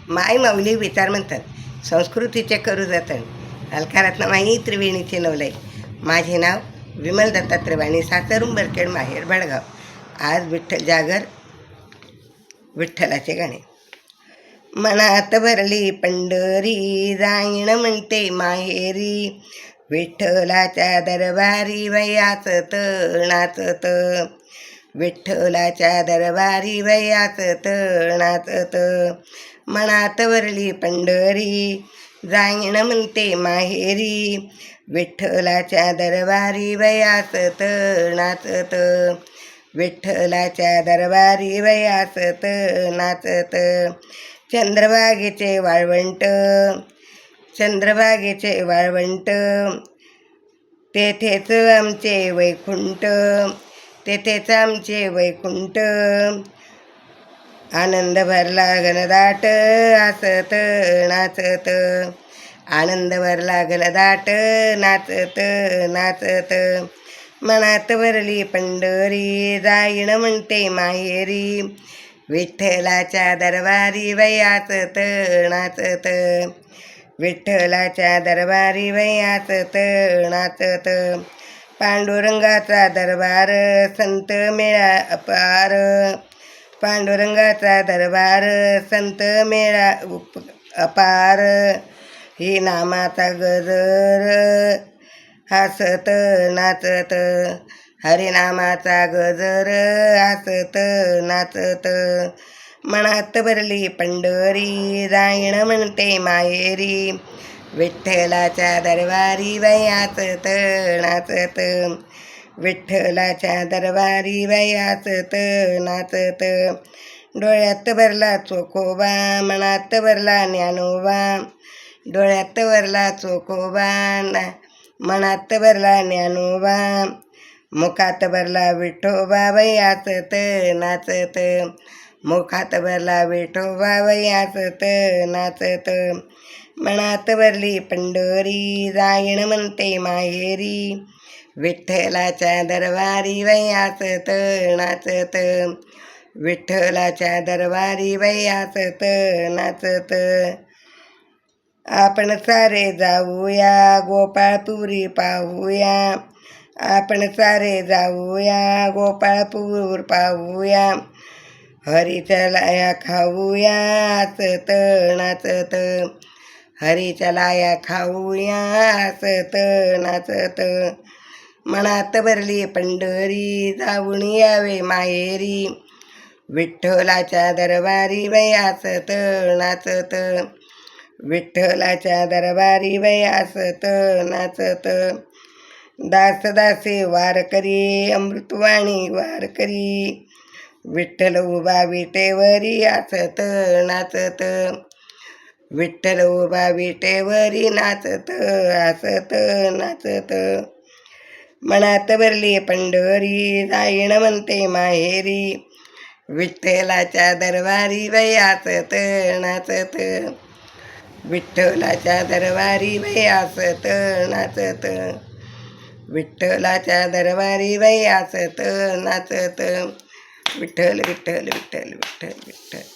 माय माऊली विचार म्हणतात, संस्कृतीचे करू जतन, अलकारातनं माई त्रिवेणीचे नवलय. माझे नाव विमल दत्तात्रय वाणी, सासरून बरखेड, माहेर भडगाव. आज विठ्ठल जागर, विठ्ठलाचे गाणे. मनात भरली पंढरी, जाईन म्हणते माहेरी, विठ्ठलाच्या दरबारी वयाचत नाचत, विठ्ठलाच्या दरबारी वयाचत नाचत. मनात भरली पंढरी, जाईन म्हणते माहेरी, विठ्ठलाच्या दरबारी वयाचत नाचत, विठ्ठलाच्या दरबारी वयाचत नाचत. चंद्रभागेचे वाळवंट, चंद्रभागेचे वाळवंट, तेथेच आमचे वैकुंठ, तेथेच आमचे वैकुंठ. आनंद भरला घनदाट, हसत नाचत, आनंद भरला घनदाट, नाचत नाचत. मनात भरली पंढरी, जाईन म्हणते माहेरी, विठ्ठलाच्या दरबारी वयाचत नाचत, विठ्ठलाच्या दरबारी वयाचत नाचत. पांडुरंगाचा दरबार, संत मेळा अपार, पांडुरंगाचा दरबार, संत मेळा अपार. ही नामाचा गजर, हसत नाचत, हरिनामाचा गजर, हसत नाचत. मनात भरली पंढरी, जाईन म्हणते माहेरी, विठ्ठलाच्या दरबारी वयाचत नाचत, विठ्ठलाच्या दरबारी वयाचत नाचत. डोळ्यात भरला चोखोबा, मनात भरला ज्ञानोबा, डोळ्यात भरला चोखोबा, मनात भरला ज्ञानोबा, मुखात भरला विठोबा वयाचत नाचत, मुखात भरला विठोबा वयाचत नाचत. मनात भरली पंढरी, जाईन म्हणते माहेरी, विठ्ठलाच्या दरबारी वयाचत नाचत, विठ्ठलाच्या दरबारी वयाचत नाचत. आपण सारे जाऊया गोपाळपुरी पाहूया, आपण सारे जाऊया गोपाळपूर पाहूया, हरीच्या लाया खाऊया हसत नाचत, हरीच्या लाया खाऊया हसत नाचत. मनात भरली पंढरी, जाऊन यावे माहेरी, विठ्ठलाच्या दरबारी वयाचत नाचत, विठ्ठलाच्या दरबारी वयाचत नाचत. दास दासे वारकरी, अमृतवाणी वारकरी, विठ्ठल उभा विटेवरी हसत नाचत, विठ्ठल उभा विटेवरी नाचत हसत नाचत. मनात भरली पंढरी, जाईन म्हणते माहेरी, विठ्ठलाच्या दरबारी वयाचत नाचत, विठ्ठलाच्या दरबारी वयाचत नाचत, विठ्ठलाच्या दरबारी वयाचत नाचत. विठ्ठल विठ्ठल विठ्ठल विठ्ठल विठ्ठल.